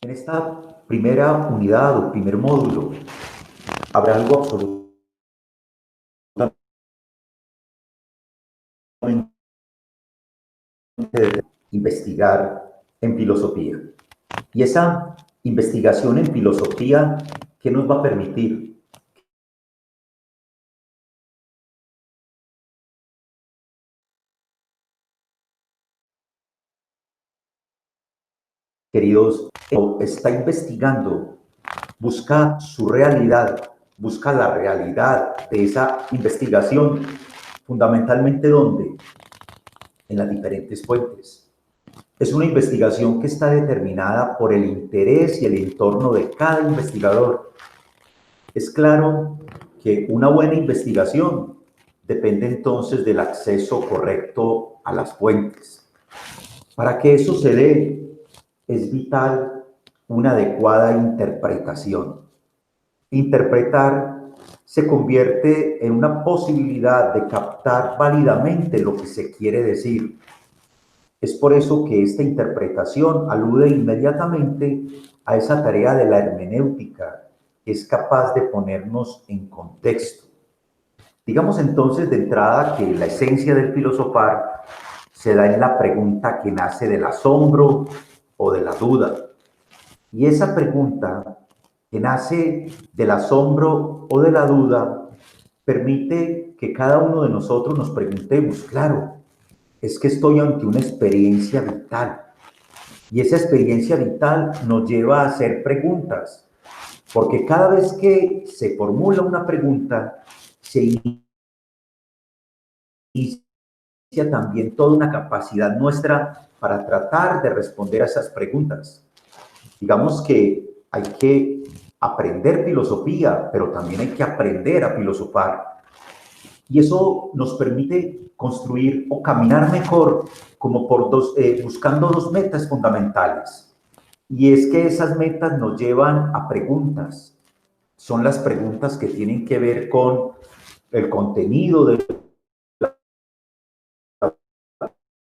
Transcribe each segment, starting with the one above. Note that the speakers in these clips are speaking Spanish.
En esta primera unidad o primer módulo habrá algo absolutamente de investigar en filosofía. Y esa investigación en filosofía, ¿qué nos va a permitir? Queridos, está investigando, busca su realidad, busca la realidad de esa investigación, fundamentalmente ¿dónde? En las diferentes fuentes. Es una investigación que está determinada por el interés y el entorno de cada investigador. Es claro que una buena investigación depende entonces del acceso correcto a las fuentes. Para que eso se dé, es vital una adecuada interpretación. Interpretar se convierte en una posibilidad de captar válidamente lo que se quiere decir. Es por eso que esta interpretación alude inmediatamente a esa tarea de la hermenéutica, que es capaz de ponernos en contexto. Digamos entonces de entrada que la esencia del filosofar se da en la pregunta que nace del asombro o de la duda. Y esa pregunta que nace del asombro o de la duda permite que cada uno de nosotros nos preguntemos, claro, es que estoy ante una experiencia vital. Y esa experiencia vital nos lleva a hacer preguntas, porque cada vez que se formula una pregunta, se inicia también toda una capacidad nuestra para tratar de responder a esas preguntas. Digamos que hay que aprender filosofía, pero también hay que aprender a filosofar. Y eso nos permite construir o caminar mejor como buscando dos metas fundamentales. Y es que esas metas nos llevan a preguntas. Son las preguntas que tienen que ver con el contenido de la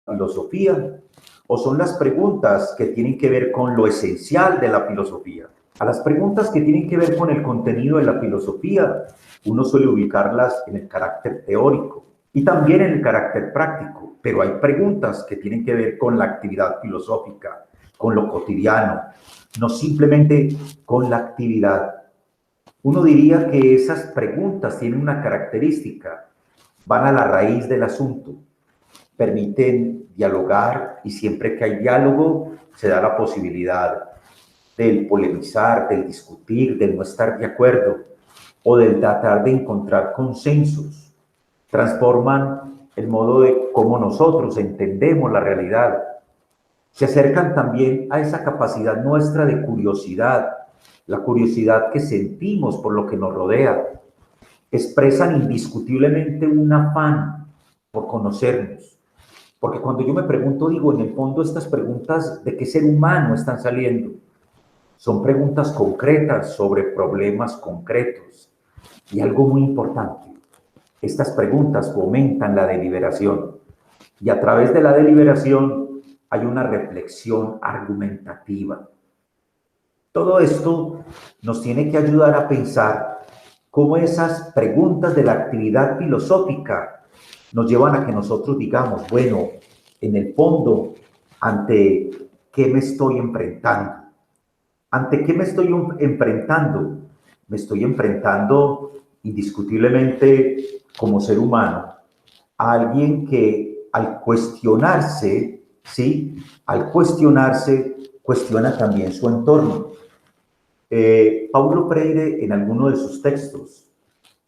filosofía, o son las preguntas que tienen que ver con lo esencial de la filosofía. A las preguntas que tienen que ver con el contenido de la filosofía, uno suele ubicarlas en el carácter teórico y también en el carácter práctico, pero hay preguntas que tienen que ver con la actividad filosófica, con lo cotidiano, no simplemente con la actividad. Uno diría que esas preguntas tienen una característica, van a la raíz del asunto, permiten dialogar y siempre que hay diálogo se da la posibilidad del polemizar, del discutir, del no estar de acuerdo o del tratar de encontrar consensos. Transforman el modo de cómo nosotros entendemos la realidad. Se acercan también a esa capacidad nuestra de curiosidad, la curiosidad que sentimos por lo que nos rodea. Expresan indiscutiblemente un afán por conocernos. Porque cuando yo me pregunto, digo, en el fondo estas preguntas de qué ser humano están saliendo. Son preguntas concretas sobre problemas concretos. Y algo muy importante, estas preguntas fomentan la deliberación. Y a través de la deliberación hay una reflexión argumentativa. Todo esto nos tiene que ayudar a pensar cómo esas preguntas de la actividad filosófica nos llevan a que nosotros digamos, bueno, en el fondo, ¿ante qué me estoy enfrentando? ¿Ante qué me estoy enfrentando? Me estoy enfrentando indiscutiblemente como ser humano a alguien que al cuestionarse, ¿sí? Al cuestionarse, cuestiona también su entorno. Paulo Freire, en alguno de sus textos,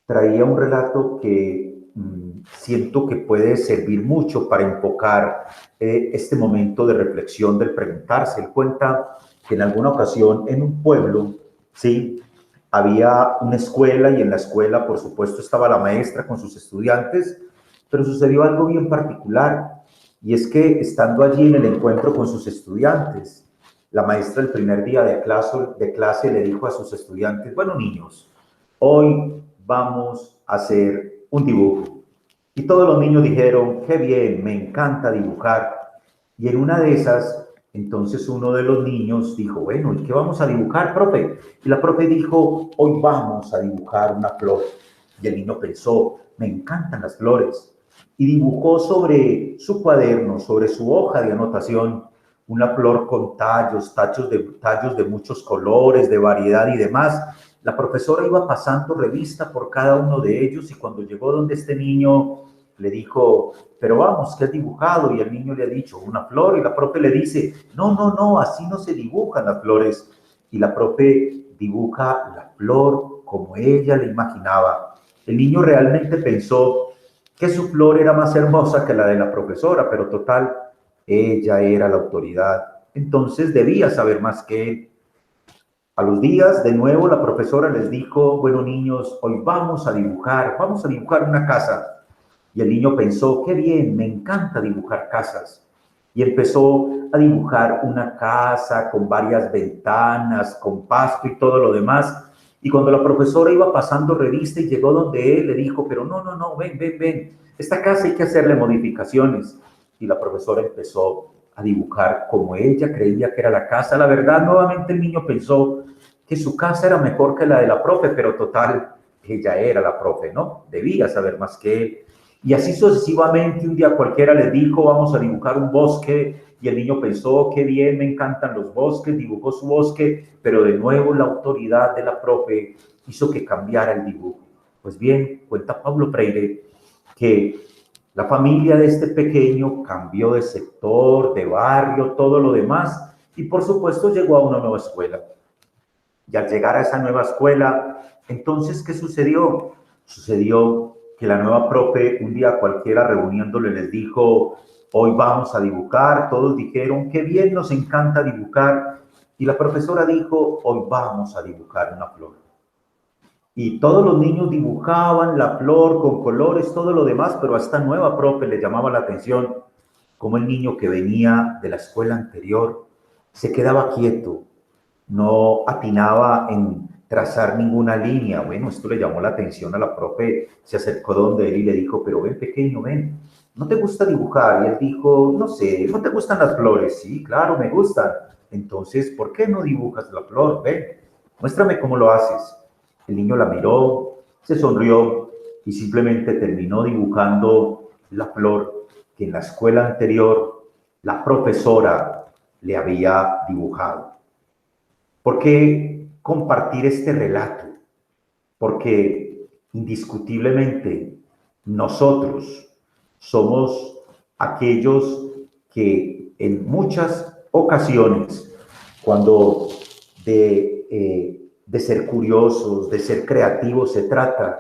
traía un relato que siento que puede servir mucho para enfocar este momento de reflexión del preguntarse. Él cuenta que en alguna ocasión en un pueblo, ¿sí? Había una escuela y en la escuela, por supuesto, estaba la maestra con sus estudiantes, pero sucedió algo bien particular y es que estando allí en el encuentro con sus estudiantes, la maestra el primer día de clase le dijo a sus estudiantes, bueno niños, hoy vamos a hacer un dibujo. Y todos los niños dijeron, qué bien, me encanta dibujar. Y en una de esas, Entonces uno de los niños dijo, bueno, ¿y qué vamos a dibujar, profe? Y la profe dijo, hoy vamos a dibujar una flor. Y el niño pensó, me encantan las flores. Y dibujó sobre su cuaderno, sobre su hoja de anotación, una flor con tallos de muchos colores, de variedad y demás. La profesora iba pasando revista por cada uno de ellos y cuando llegó donde este niño le dijo, pero vamos, ¿qué has dibujado? Y el niño le ha dicho, una flor, y la profe le dice, no, no, no, así no se dibujan las flores. Y la profe dibuja la flor como ella le imaginaba. El niño realmente pensó que su flor era más hermosa que la de la profesora, pero total, ella era la autoridad. Entonces debía saber más que él. A los días, de nuevo, la profesora les dijo, bueno, niños, hoy vamos a dibujar una casa. Y el niño pensó, qué bien, me encanta dibujar casas. Y empezó a dibujar una casa con varias ventanas, con pasto y todo lo demás. Y cuando la profesora iba pasando revista y llegó donde él, le dijo, pero no, no, no, ven, ven, ven. Esta casa hay que hacerle modificaciones. Y la profesora empezó a dibujar como ella creía que era la casa. La verdad, nuevamente el niño pensó que su casa era mejor que la de la profe, pero total, ella era la profe, ¿no? Debía saber más que él. Y así sucesivamente, un día cualquiera les dijo, vamos a dibujar un bosque, y el niño pensó, qué bien, me encantan los bosques, dibujó su bosque, pero de nuevo la autoridad de la profe hizo que cambiara el dibujo. Pues bien, cuenta Pablo Freire que la familia de este pequeño cambió de sector, de barrio, todo lo demás, y por supuesto llegó a una nueva escuela. Y al llegar a esa nueva escuela, entonces, ¿qué sucedió? Sucedió que la nueva profe, un día cualquiera reuniéndole, les dijo, hoy vamos a dibujar. Todos dijeron, qué bien, nos encanta dibujar. Y la profesora dijo, hoy vamos a dibujar una flor. Y todos los niños dibujaban la flor con colores, todo lo demás, pero a esta nueva profe le llamaba la atención cómo el niño que venía de la escuela anterior se quedaba quieto, no atinaba en trazar ninguna línea. Bueno, esto le llamó la atención a la profe, se acercó donde él y le dijo, pero ven pequeño, ven, ¿no te gusta dibujar? Y él dijo, no sé, ¿no te gustan las flores? Sí, claro, me gustan. Entonces, ¿por qué no dibujas la flor? Ven, muéstrame cómo lo haces. El niño la miró, se sonrió y simplemente terminó dibujando la flor que en la escuela anterior la profesora le había dibujado. ¿Por qué compartir este relato? Porque indiscutiblemente nosotros somos aquellos que en muchas ocasiones, cuando de ser curiosos, de ser creativos se trata,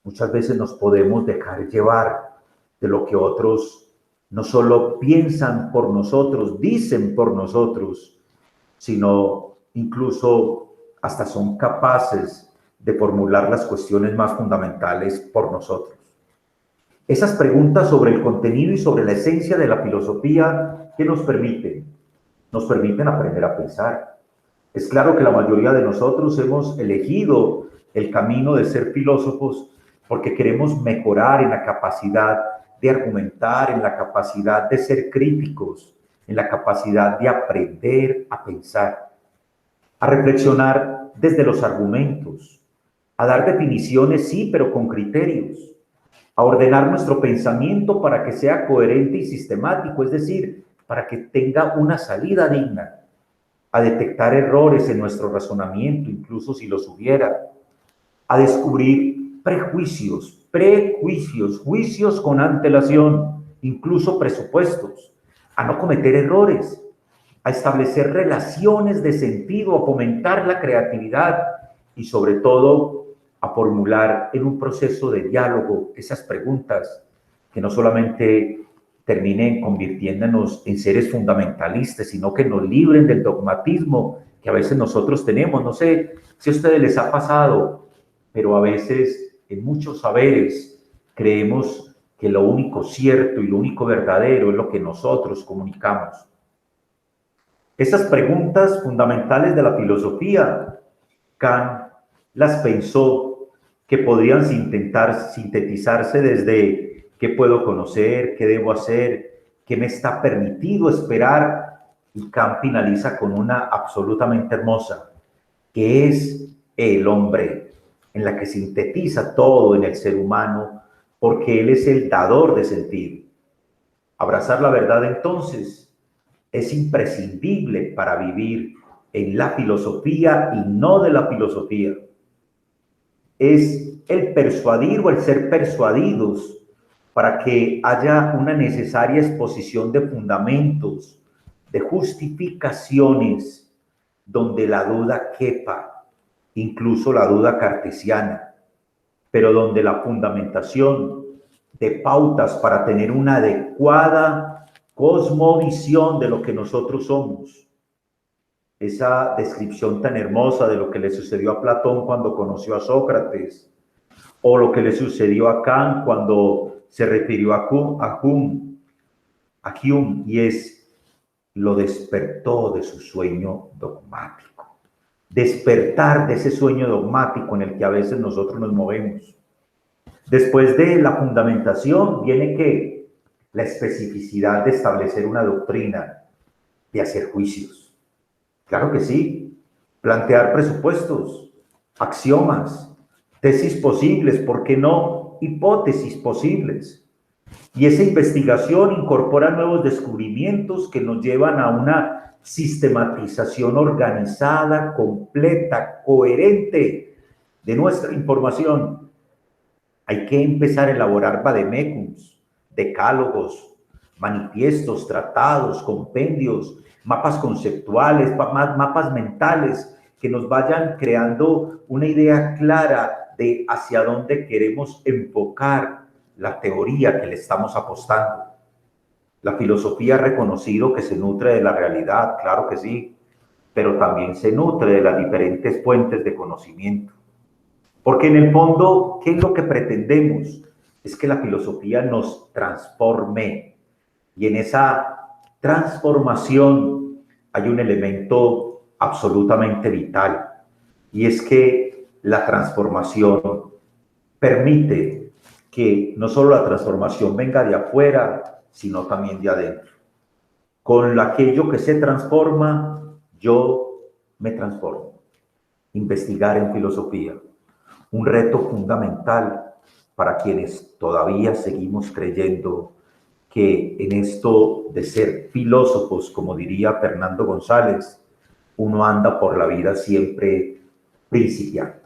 muchas veces nos podemos dejar llevar de lo que otros no solo piensan por nosotros, dicen por nosotros, sino incluso hasta son capaces de formular las cuestiones más fundamentales por nosotros. Esas preguntas sobre el contenido y sobre la esencia de la filosofía, ¿qué nos permiten? Nos permiten aprender a pensar. Es claro que la mayoría de nosotros hemos elegido el camino de ser filósofos porque queremos mejorar en la capacidad de argumentar, en la capacidad de ser críticos, en la capacidad de aprender a pensar, a reflexionar desde los argumentos, a dar definiciones, sí, pero con criterios, a ordenar nuestro pensamiento para que sea coherente y sistemático, es decir, para que tenga una salida digna, a detectar errores en nuestro razonamiento, incluso si los hubiera, a descubrir prejuicios, juicios con antelación, incluso presupuestos, a no cometer errores, a establecer relaciones de sentido, a fomentar la creatividad y sobre todo a formular en un proceso de diálogo esas preguntas que no solamente terminen convirtiéndonos en seres fundamentalistas, sino que nos libren del dogmatismo que a veces nosotros tenemos. No sé si a ustedes les ha pasado, pero a veces en muchos saberes creemos que lo único cierto y lo único verdadero es lo que nosotros comunicamos. Esas preguntas fundamentales de la filosofía, Kant las pensó que podrían intentar sintetizarse desde qué puedo conocer, qué debo hacer, qué me está permitido esperar Y Kant finaliza con una absolutamente hermosa, que es el hombre, en la que sintetiza todo en el ser humano, porque él es el dador de sentido. Abrazar la verdad entonces es imprescindible para vivir en la filosofía y no de la filosofía. Es el persuadir o el ser persuadidos para que haya una necesaria exposición de fundamentos, de justificaciones, donde la duda quepa, incluso la duda cartesiana, pero donde la fundamentación de pautas para tener una adecuada cosmovisión de lo que nosotros somos. Esa descripción tan hermosa de lo que le sucedió a Platón cuando conoció a Sócrates, o lo que le sucedió a Kant cuando se refirió a Hume, y es: lo despertó de su sueño dogmático. Despertar de ese sueño dogmático en el que a veces nosotros nos movemos. Después de la fundamentación viene que la especificidad de establecer una doctrina, de hacer juicios. Claro que sí. Plantear presupuestos, axiomas, tesis posibles, ¿por qué no? Hipótesis posibles. Y esa investigación incorpora nuevos descubrimientos que nos llevan a una sistematización organizada, completa, coherente de nuestra información. Hay que empezar a elaborar vademecums, decálogos, manifiestos, tratados, compendios, mapas conceptuales, mapas mentales, que nos vayan creando una idea clara de hacia dónde queremos enfocar la teoría que le estamos apostando. La filosofía ha reconocido que se nutre de la realidad, claro que sí, pero también se nutre de las diferentes fuentes de conocimiento. Porque en el fondo, ¿qué es lo que pretendemos? Es que la filosofía nos transforme. Y en esa transformación hay un elemento absolutamente vital. Y es que la transformación permite que no solo la transformación venga de afuera, sino también de adentro. Con aquello que se transforma, yo me transformo. Investigar en filosofía. Un reto fundamental para quienes todavía seguimos creyendo que en esto de ser filósofos, como diría Fernando González, uno anda por la vida siempre principiante.